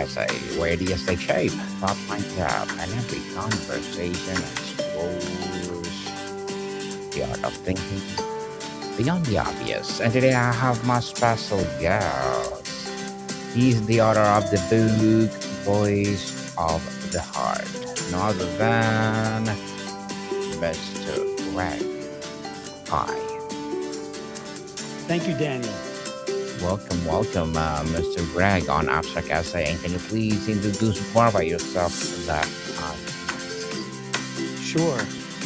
Essay, where ideas take shape, thought finds out, and every conversation explores the art of thinking beyond the obvious. And today I have my special guest. He's the author of the book Voice of the Heart, no other than Mr. Greg Pai. Thank you, Daniel. Welcome, Mr. Greg on Abstract Essay. And can you please introduce more about yourself to the audience? Sure.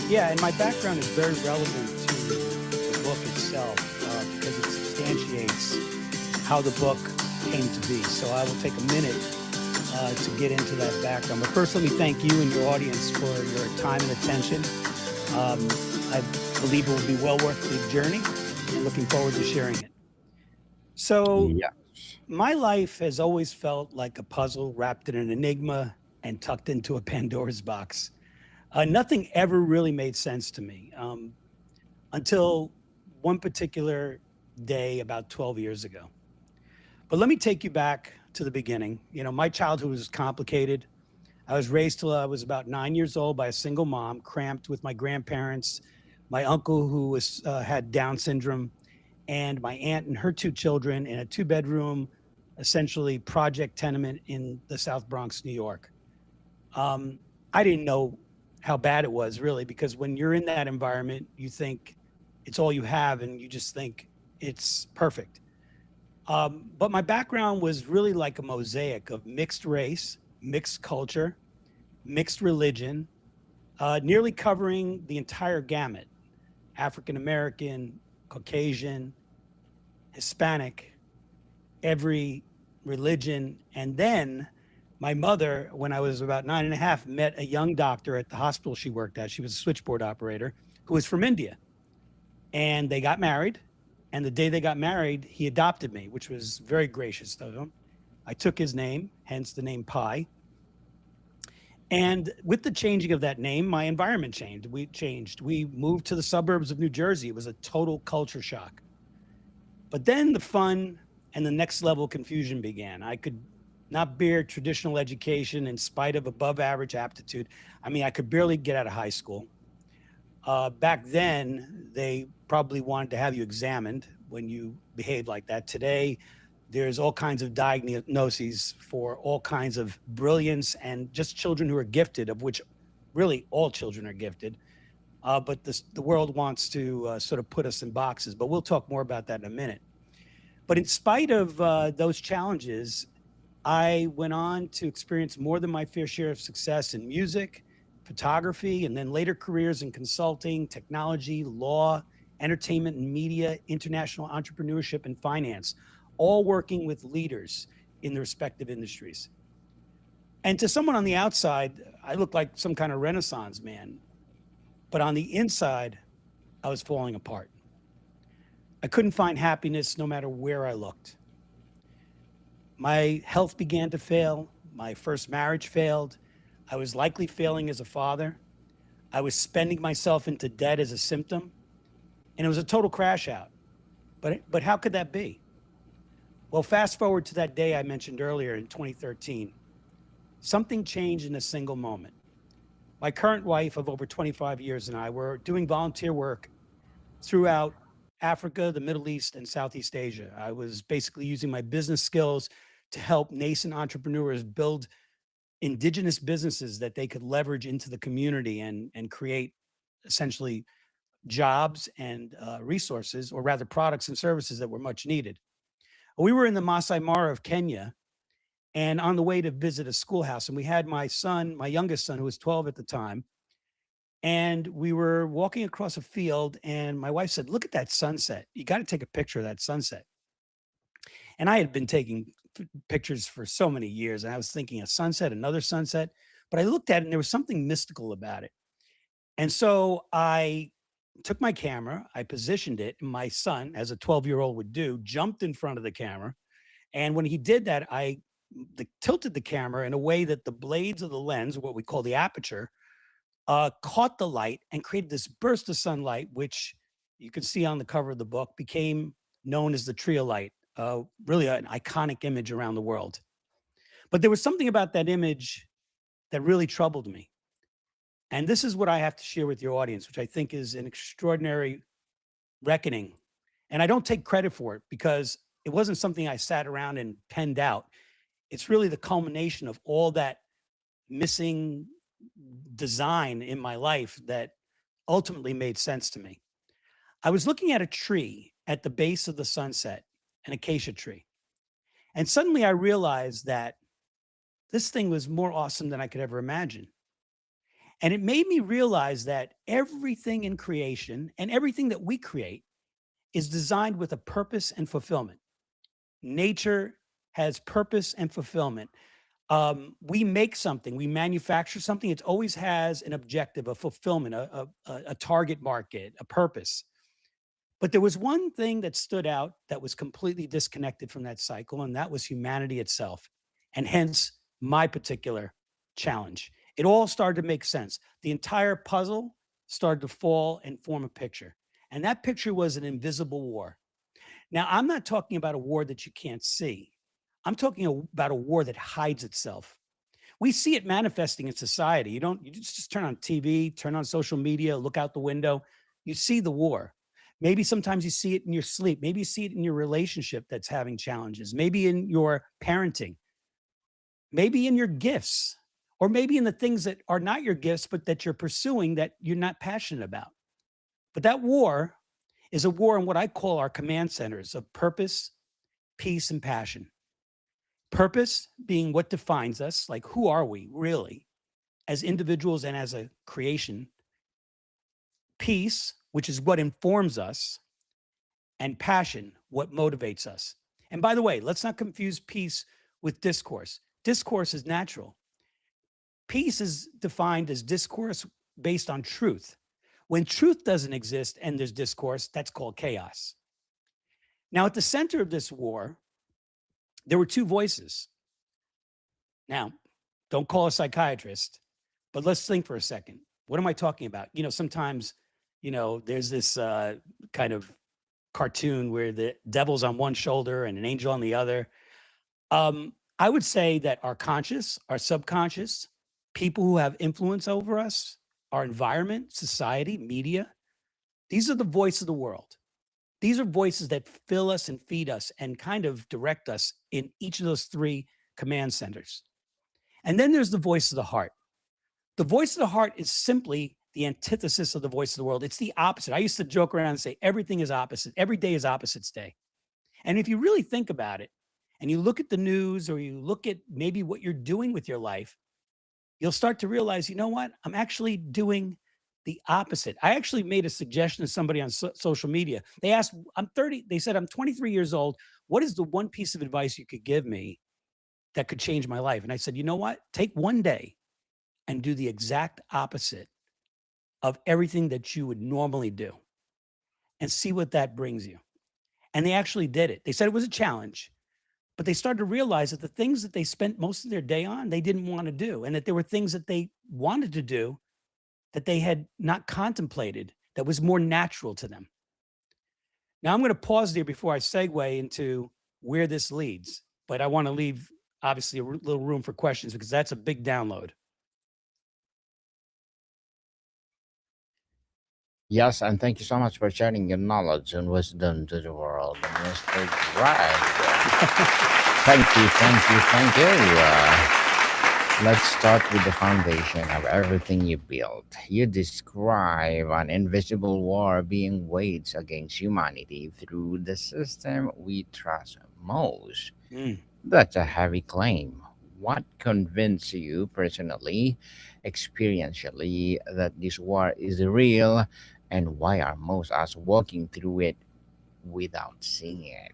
Yeah, and my background is very relevant to the book itself because it substantiates how the book came to be. So I will take a minute to get into that background. But first, let me thank you and your audience for your time and attention. I believe it will be well worth the journey and looking forward to sharing it. So Yeah. my life has always felt like a puzzle wrapped in an enigma and tucked into a Pandora's box. Nothing ever really made sense to me until one particular day about 12 years ago. But let me take you back to the beginning. You know, my childhood was complicated. I was raised till I was about 9 years old by a single mom, cramped with my grandparents, my uncle who had Down syndrome, and my aunt and her two children in a two-bedroom, essentially project tenement in the South Bronx, New York. I didn't know how bad it was really, because when you're in that environment, you think it's all you have and you just think it's perfect. But my background was really like a mosaic of mixed race, mixed culture, mixed religion, nearly covering the entire gamut: African American, Caucasian, Hispanic, every religion. And then my mother, when I was about 9 and a half, met a young doctor at the hospital she worked at. She was a switchboard operator who was from India. And they got married. And the day they got married, he adopted me, which was very gracious of him. I took his name, hence the name Pi. And with the changing of that name, my environment changed. We moved to the suburbs of New Jersey. It was a total culture shock. But then the fun and the next level confusion began. I could not bear traditional education in spite of above average aptitude. I mean, I could barely get out of high school. Back then, they probably wanted to have you examined when you behaved like that. Today, there's all kinds of diagnoses for all kinds of brilliance and just children who are gifted, of which really all children are gifted. But the world wants to sort of put us in boxes. But we'll talk more about that in a minute. But in spite of those challenges, I went on to experience more than my fair share of success in music, photography, and then later careers in consulting, technology, law, entertainment and media, international entrepreneurship, and finance, all working with leaders in the respective industries. And to someone on the outside, I looked like some kind of Renaissance man. But on the inside, I was falling apart. I couldn't find happiness no matter where I looked. My health began to fail. My first marriage failed. I was likely failing as a father. I was spending myself into debt as a symptom. And it was a total crash out. But how could that be? Well, fast forward to that day I mentioned earlier in 2013. Something changed in a single moment. My current wife of over 25 years and I were doing volunteer work throughout Africa, the Middle East, and Southeast Asia. I was basically using my business skills to help nascent entrepreneurs build indigenous businesses that they could leverage into the community and create essentially jobs and resources, or rather products and services that were much needed. We were in the Masai Mara of Kenya and on the way to visit a schoolhouse. And we had my son, my youngest son, who was 12 at the time. And we were walking across a field, and my wife said, "Look at that sunset. You got to take a picture of that sunset." And I had been taking pictures for so many years. And I was thinking a sunset, another sunset. But I looked at it and there was something mystical about it. And so I took my camera, I positioned it, and my son, as a 12-year-old would do, jumped in front of the camera. And when he did that, I tilted the camera in a way that the blades of the lens, what we call the aperture, caught the light and created this burst of sunlight, which you can see on the cover of the book, became known as the tree of light, really an iconic image around the world. But there was something about that image that really troubled me. And this is what I have to share with your audience, which I think is an extraordinary reckoning. And I don't take credit for it because it wasn't something I sat around and penned out. It's really the culmination of all that missing design in my life that ultimately made sense to me. I was looking at a tree at the base of the sunset, an acacia tree. And suddenly I realized that this thing was more awesome than I could ever imagine. And it made me realize that everything in creation and everything that we create is designed with a purpose and fulfillment. Nature has purpose and fulfillment. We make something, we manufacture something, it always has an objective, a fulfillment, a target market, a purpose. But there was one thing that stood out that was completely disconnected from that cycle, and that was humanity itself. And hence my particular challenge. It all started to make sense. The entire puzzle started to fall and form a picture. And that picture was an invisible war. Now, I'm not talking about a war that you can't see. I'm talking about a war that hides itself. We see it manifesting in society. You just turn on TV, turn on social media, look out the window, you see the war. Maybe sometimes you see it in your sleep. Maybe you see it in your relationship that's having challenges. Maybe in your parenting. Maybe in your gifts. Or maybe in the things that are not your gifts, but that you're pursuing that you're not passionate about. But that war is a war in what I call our command centers of purpose, peace, and passion. Purpose being what defines us, like who are we really as individuals and as a creation? Peace, which is what informs us, and passion, what motivates us. And by the way, let's not confuse peace with discourse. Discourse is natural. Peace is defined as discourse based on truth. When truth doesn't exist and there's discourse, that's called chaos. Now, at the center of this war, there were two voices. Now, don't call a psychiatrist, but let's think for a second. What am I talking about? Sometimes, there's this kind of cartoon where the devil's on one shoulder and an angel on the other. I would say that our conscious, our subconscious, people who have influence over us, our environment, society, media, these are the voice of the world. These are voices that fill us and feed us and kind of direct us in each of those three command centers. And then there's the voice of the heart. The voice of the heart is simply the antithesis of the voice of the world. It's the opposite. I used to joke around and say, everything is opposite. Every day is opposites day. And if you really think about it, and you look at the news or you look at maybe what you're doing with your life, you'll start to realize, you know what? I'm actually doing the opposite. I actually made a suggestion to somebody on social media. They asked, I'm 30, they said, I'm 23 years old. What is the one piece of advice you could give me that could change my life? And I said, you know what? Take one day and do the exact opposite of everything that you would normally do and see what that brings you. And they actually did it. They said it was a challenge, but they started to realize that the things that they spent most of their day on, they didn't want to do. And that there were things that they wanted to do that they had not contemplated that was more natural to them. Now, I'm going to pause there before I segue into where this leads, but I want to leave obviously a little room for questions because that's a big download. Yes, and thank you so much for sharing your knowledge and wisdom to the world, Mr. Greg. Thank you. Let's start with the foundation of everything you build. You describe an invisible war being waged against humanity through the system we trust most. Mm. That's a heavy claim. What convinced you personally, experientially, that this war is real, and why are most us walking through it without seeing it?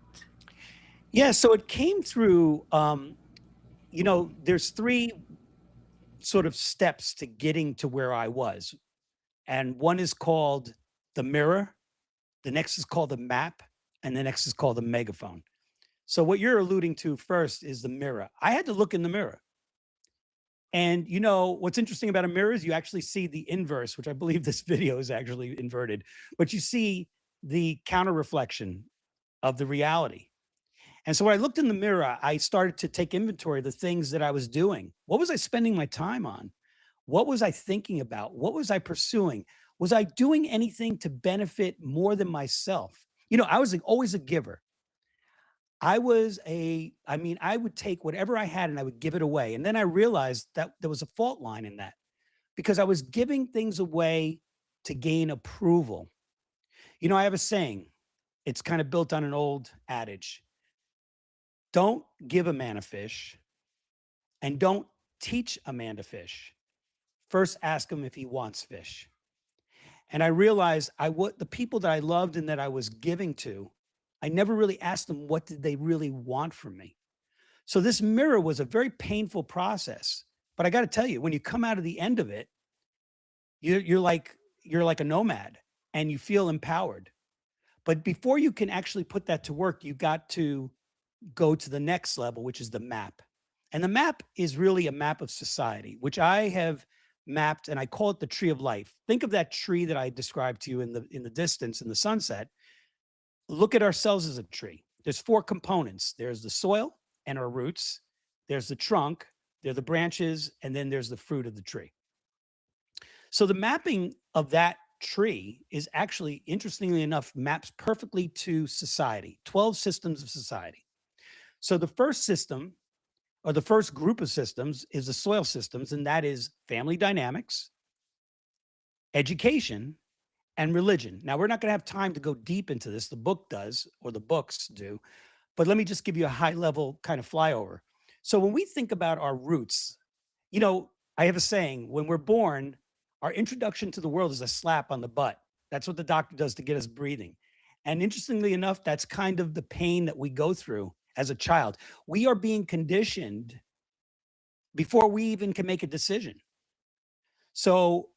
Yeah, so it came through, there's three sort of steps to getting to where I was. And one is called the mirror, the next is called the map, and the next is called the megaphone. So what you're alluding to first is the mirror. I had to look in the mirror. And what's interesting about a mirror is you actually see the inverse, which I believe this video is actually inverted, but you see the counter reflection of the reality. And so when I looked in the mirror, I started to take inventory of the things that I was doing. What was I spending my time on? What was I thinking about? What was I pursuing? Was I doing anything to benefit more than myself? I was always a giver. I would take whatever I had and I would give it away. And then I realized that there was a fault line in that because I was giving things away to gain approval. I have a saying, it's kind of built on an old adage: don't give a man a fish and don't teach a man to fish. First, ask him if he wants fish. And I realized the people that I loved and that I was giving to, I never really asked them what did they really want from me. So this mirror was a very painful process. But I got to tell you, when you come out of the end of it, you're like a nomad and you feel empowered. But before you can actually put that to work, you got to go to the next level, which is the map. And the map is really a map of society, which I have mapped and I call it the tree of life. Think of that tree that I described to you in the distance in the sunset. Look at ourselves as a tree. There's four components. There's the soil and our roots, there's the trunk, there are the branches, and then there's the fruit of the tree. So the mapping of that tree is actually, interestingly enough, maps perfectly to society, 12 systems of society. So the first system, or the first group of systems, is the soil systems, and that is family dynamics, education, and religion. Now, we're not going to have time to go deep into this. The book does, or the books do, but let me just give you a high level kind of flyover. So when we think about our roots, I have a saying: when we're born, our introduction to the world is a slap on the butt. That's what the doctor does to get us breathing. And interestingly enough, that's kind of the pain that we go through as a child. We are being conditioned before we even can make a decision. So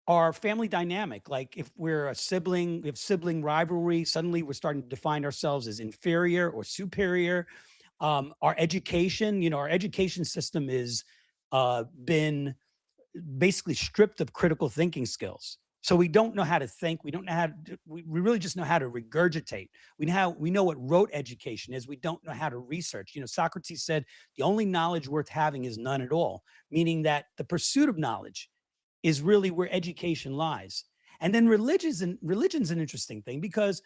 our family dynamic, like if we're a sibling, we have sibling rivalry, suddenly we're starting to define ourselves as inferior or superior. Our education, our education system is been basically stripped of critical thinking skills. So we don't know how to think. We don't know how to, we really just know how to regurgitate. We know what rote education is. We don't know how to research. Socrates said the only knowledge worth having is none at all, meaning that the pursuit of knowledge is really where education lies. And then religion's an interesting thing because,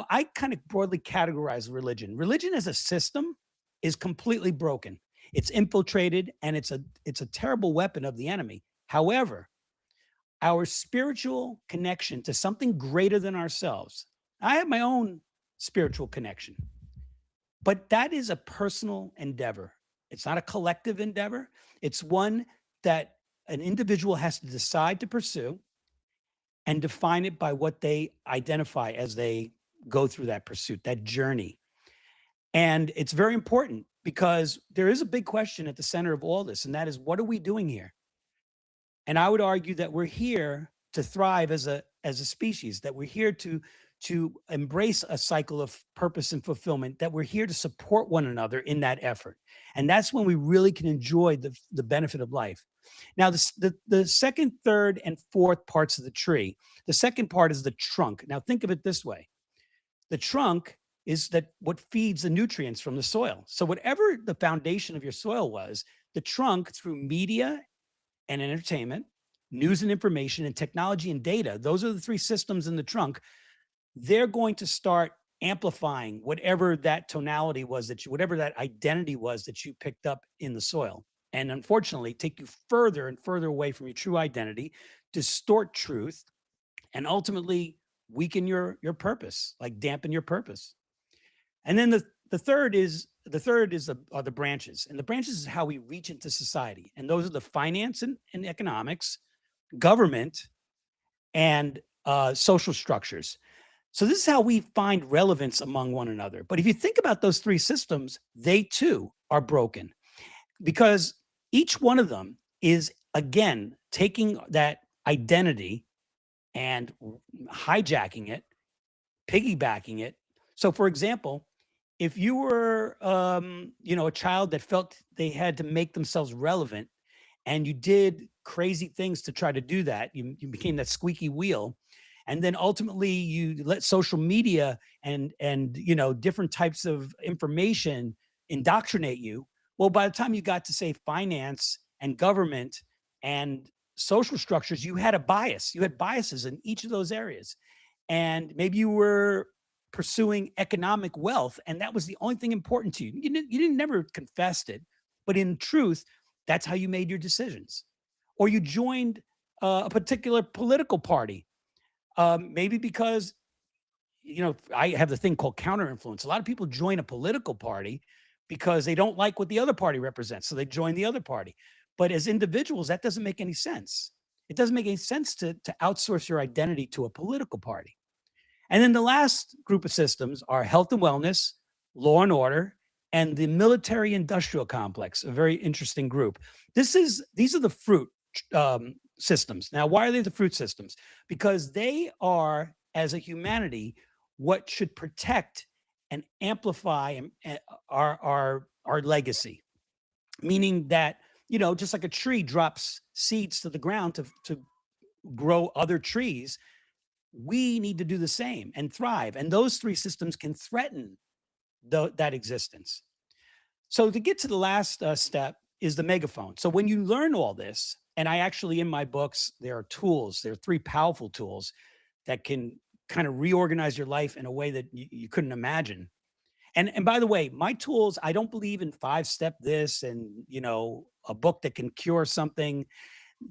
I kind of broadly categorize religion. Religion as a system is completely broken. It's infiltrated and it's a terrible weapon of the enemy. However, our spiritual connection to something greater than ourselves. I have my own spiritual connection, but that is a personal endeavor. It's not a collective endeavor. It's one that an individual has to decide to pursue and define it by what they identify as they go through that pursuit, that journey. And it's very important because there is a big question at the center of all this, and that is, what are we doing here? And I would argue that we're here to thrive as a species, that we're here to embrace a cycle of purpose and fulfillment, that we're here to support one another in that effort. And that's when we really can enjoy the benefit of life. Now, the second, third, and fourth parts of the tree, the second part is the trunk. Now, think of it this way: the trunk is that what feeds the nutrients from the soil. So, whatever the foundation of your soil was, the trunk, through media and entertainment, news and information, and technology and data, those are the three systems in the trunk. They're going to start amplifying whatever that tonality was whatever that identity was that you picked up in the soil. And unfortunately, take you further and further away from your true identity, distort truth, and ultimately weaken your purpose, like dampen your purpose. And then are the branches, and the branches is how we reach into society, and those are the finance and economics, government, and social structures. So this is how we find relevance among one another. But if you think about those three systems, they too are broken because each one of them is, again, taking that identity and hijacking it, piggybacking it. So, for example, if you were, a child that felt they had to make themselves relevant, and you did crazy things to try to do that, you became that squeaky wheel, and then ultimately you let social media and different types of information indoctrinate you. Well, by the time you got to say finance and government and social structures, you had a bias. You had biases in each of those areas. And maybe you were pursuing economic wealth, and that was the only thing important to you. You didn't never confessed it, but in truth, that's how you made your decisions. Or you joined a particular political party, maybe because I have the thing called counter influence. A lot of people join a political party because they don't like what the other party represents. So they join the other party. But as individuals, that doesn't make any sense. It doesn't make any sense to outsource your identity to a political party. And then the last group of systems are health and wellness, law and order, and the military industrial complex, a very interesting group. These are the fruit systems. Now, why are they the fruit systems? Because they are, as a humanity, what should protect and amplify our legacy. Meaning that, just like a tree drops seeds to the ground to grow other trees, we need to do the same and thrive. And those three systems can threaten that existence. So to get to the last step is the megaphone. So when you learn all this, and I actually in my books there are tools. There are three powerful tools that can kind of reorganize your life in a way that you couldn't imagine. And by the way, my tools, I don't believe in 5-step this and a book that can cure something.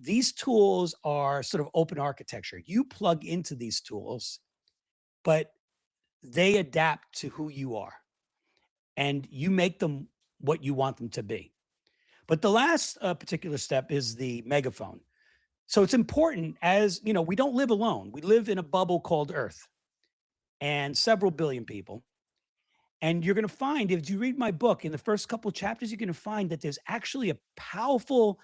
These tools are sort of open architecture. You plug into these tools, but they adapt to who you are and you make them what you want them to be. But the last particular step is the megaphone. So it's important, as we don't live alone. We live in a bubble called Earth and several billion people. And you're going to find, if you read my book, in the first couple of chapters, you're going to find that there's actually a powerful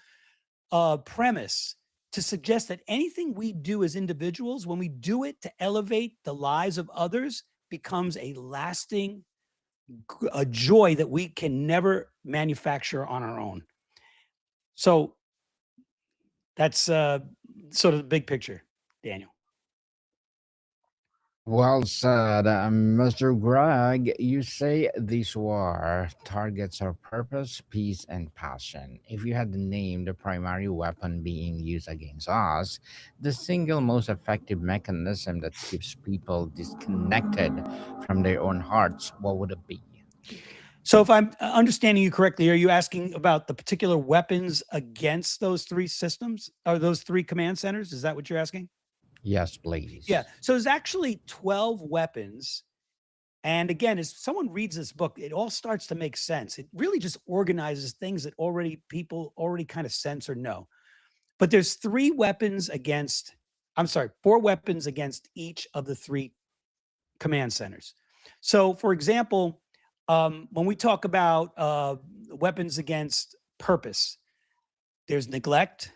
premise to suggest that anything we do as individuals, when we do it to elevate the lives of others, becomes a lasting a joy that we can never manufacture on our own. So that's sort of the big picture, Daniel. Well said, Mr. Greg. You say these were targets of purpose, peace, and passion. If you had to name the primary weapon being used against us, the single most effective mechanism that keeps people disconnected from their own hearts, what would it be? So if I'm understanding you correctly, are you asking about the particular weapons against those three systems or those three command centers? Is that what you're asking? Yes, Yeah. please. So there's actually 12 weapons. And again, as someone reads this book, it all starts to make sense. It really just organizes things that people already kind of sense or know. But there's four weapons against each of the three command centers. So, for example, when we talk about weapons against purpose, there's neglect,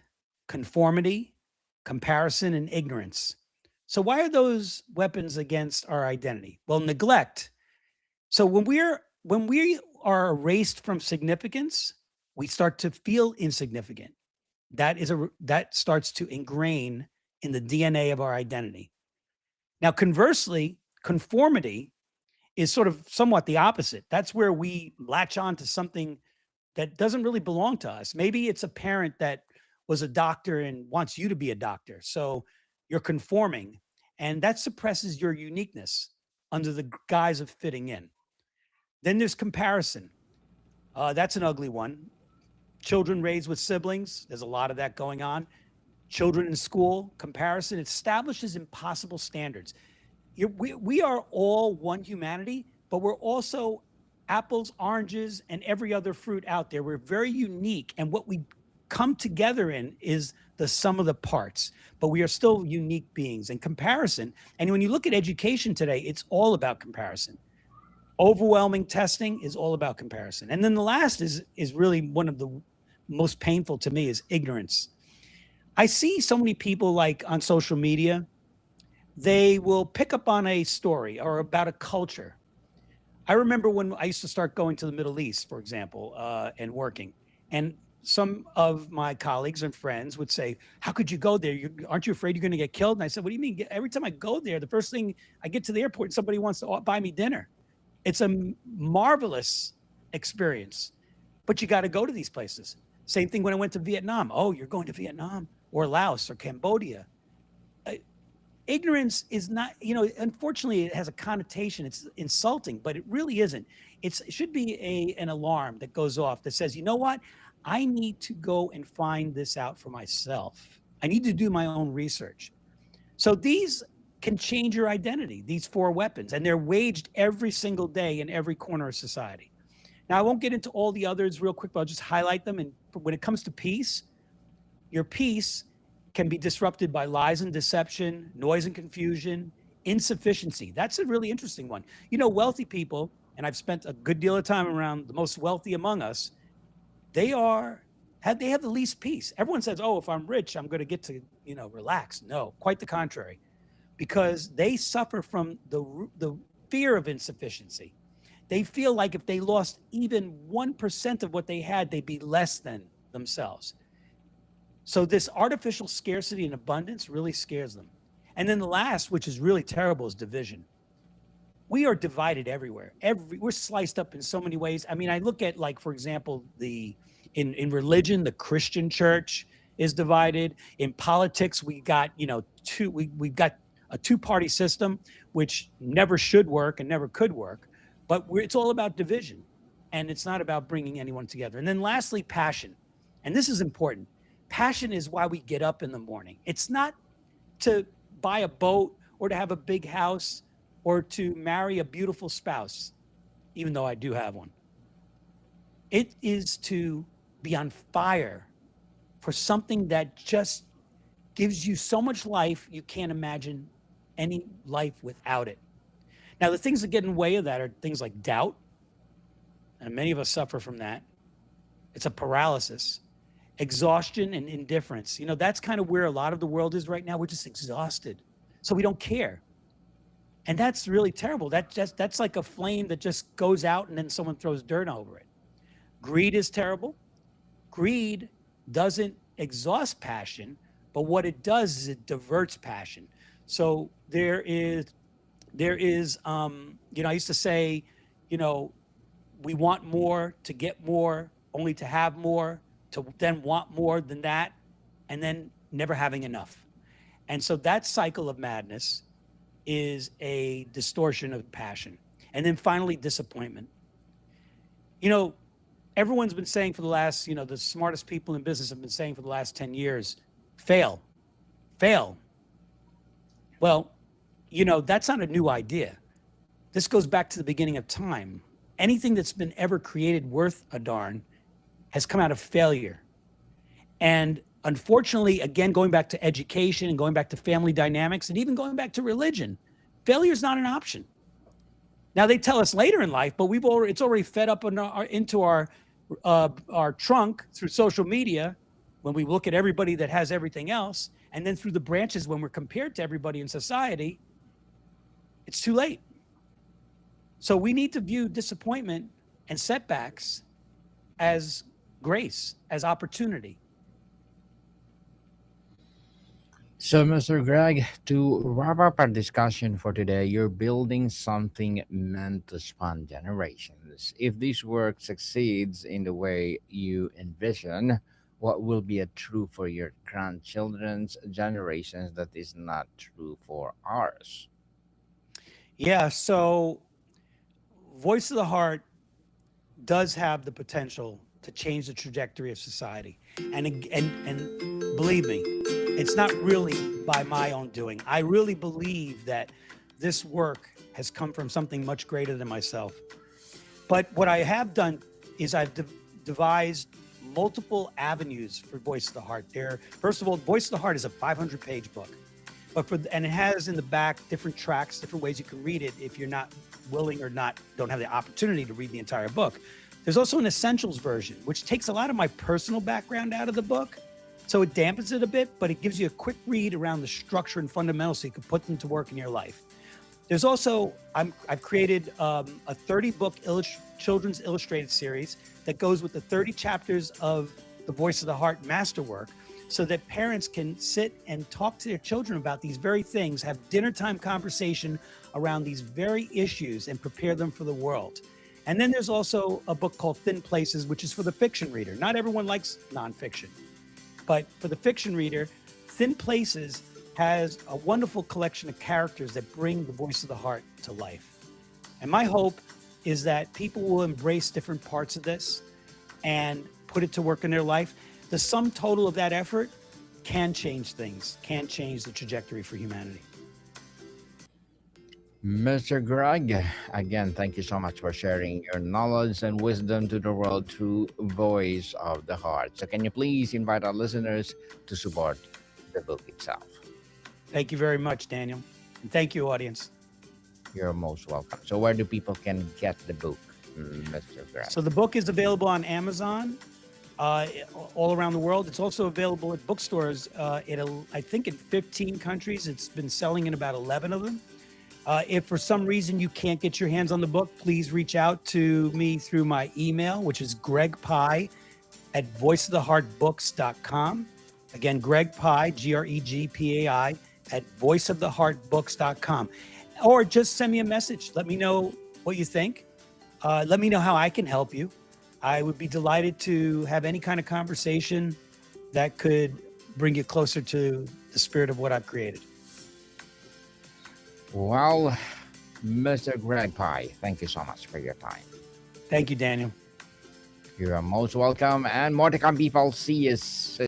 conformity, comparison, and ignorance. So, why are those weapons against our identity? Well, neglect. So, when we are erased from significance, we start to feel insignificant. That starts to ingrain in the DNA of our identity. Now, conversely, conformity is sort of somewhat the opposite. That's where we latch on to something that doesn't really belong to us. Maybe it's a parent that was a doctor and wants you to be a doctor. So you're conforming, and that suppresses your uniqueness under the guise of fitting in. Then there's comparison. That's an ugly one. Children raised with siblings, there's a lot of that going on. Children in school, comparison establishes impossible standards. We are all one humanity, but we're also apples, oranges, and every other fruit out there. We're very unique. And what we come together in is the sum of the parts, but we are still unique beings. And comparison, and when you look at education today, it's all about comparison. Overwhelming testing is all about comparison. And then the last is really one of the most painful to me is ignorance. I see so many people like on social media, they will pick up on a story or about a culture. I remember when I used to start going to the Middle East, for example, and working. And some of my colleagues and friends would say, "How could you go there? Aren't you afraid you're going to get killed?" And I said, "What do you mean? Every time I go there, the first thing I get to the airport, somebody wants to buy me dinner. It's a marvelous experience, but you got to go to these places." Same thing when I went to Vietnam. Oh, you're going to Vietnam or Laos or Cambodia. Uh, Ignorance is not, unfortunately, it has a connotation. It's insulting, but it really isn't. It should be an alarm that goes off that says, you know what? I need to go and find this out for myself. I need to do my own research. So these can change your identity, these four weapons, and they're waged every single day in every corner of society. Now, I won't get into all the others real quick, but I'll just highlight them. And when it comes to peace, your peace can be disrupted by lies and deception, noise and confusion, insufficiency. That's a really interesting one. Wealthy people, and I've spent a good deal of time around the most wealthy among us, they have the least peace. Everyone says, "Oh, if I'm rich, I'm going to get to, relax." No, quite the contrary, because they suffer from the fear of insufficiency. They feel like if they lost even 1% of what they had, they'd be less than themselves. So this artificial scarcity and abundance really scares them. And then the last, which is really terrible, is division. We are divided everywhere. We're sliced up in so many ways. I mean, I look at, like, for example, in religion, the Christian church is divided. In politics, we've got we've got a two-party system, which never should work and never could work. But it's all about division, and it's not about bringing anyone together. And then lastly, passion. And this is important. Passion is why we get up in the morning. It's not to buy a boat or to have a big house or to marry a beautiful spouse, even though I do have one. It is to be on fire for something that just gives you so much life you can't imagine any life without it. Now, the things that get in the way of that are things like doubt, and many of us suffer from that. It's a paralysis. Exhaustion and indifference. That's kind of where a lot of the world is right now. We're just exhausted. So we don't care. And that's really terrible. That's like a flame that just goes out and then someone throws dirt over it. Greed is terrible. Greed doesn't exhaust passion, but what it does is it diverts passion. So there is, I used to say, we want more to get more, only to have more, to then want more than that, and then never having enough. And so that cycle of madness is a distortion of passion. And then finally, disappointment. Everyone's been saying for the last, the smartest people in business have been saying for the last 10 years, fail. Well, that's not a new idea. This goes back to the beginning of time. Anything that's been ever created worth a darn has come out of failure. And unfortunately, again, going back to education and going back to family dynamics and even going back to religion, failure is not an option. Now, they tell us later in life, but it's already fed up into our trunk through social media when we look at everybody that has everything else, and then through the branches when we're compared to everybody in society. It's too late. So we need to view disappointment and setbacks as grace, as opportunity. So, Mr. Greg, to wrap up our discussion for today, you're building something meant to span generations. If this work succeeds in the way you envision, what will be a true for your grandchildren's generations that is not true for ours? Yeah, so Voice of the Heart does have the potential to change the trajectory of society. And believe me, it's not really by my own doing. I really believe that this work has come from something much greater than myself. But what I have done is I've devised multiple avenues for Voice of the Heart. First of all, Voice of the Heart is a 500-page book. And it has in the back different tracks, different ways you can read it if you're not willing or don't have the opportunity to read the entire book. There's also an essentials version, which takes a lot of my personal background out of the book. So it dampens it a bit, but it gives you a quick read around the structure and fundamentals so you can put them to work in your life. There's also, I've created a 30-book children's illustrated series that goes with the 30 chapters of the Voice of the Heart Masterwork so that parents can sit and talk to their children about these very things, have dinner time conversation around these very issues, and prepare them for the world. And then there's also a book called Thin Places, which is for the fiction reader. Not everyone likes nonfiction, but for the fiction reader, Thin Places has a wonderful collection of characters that bring the voice of the heart to life. And my hope is that people will embrace different parts of this and put it to work in their life. The sum total of that effort can change things, can change the trajectory for humanity. Mr. Greg, again, thank you so much for sharing your knowledge and wisdom to the world through Voice of the Heart. So, can you please invite our listeners to support the book itself? Thank you very much, Daniel. And thank you, audience. You're most welcome. So, where do people can get the book, Mr. Greg? So the book is available on Amazon all around the world. It's also available at bookstores I think in 15 countries. It's been selling in about 11 of them. If for some reason you can't get your hands on the book, please reach out to me through my email, which is Greg Pai at voiceoftheheartbooks.com. Again, Greg Pai, GregPai, at voiceoftheheartbooks.com. Or just send me a message. Let me know what you think. Let me know how I can help you. I would be delighted to have any kind of conversation that could bring you closer to the spirit of what I've created. Well, Mr. Greg Pai, thank you so much for your time. Thank you, Daniel. You're most welcome, and more to come, people. See you soon.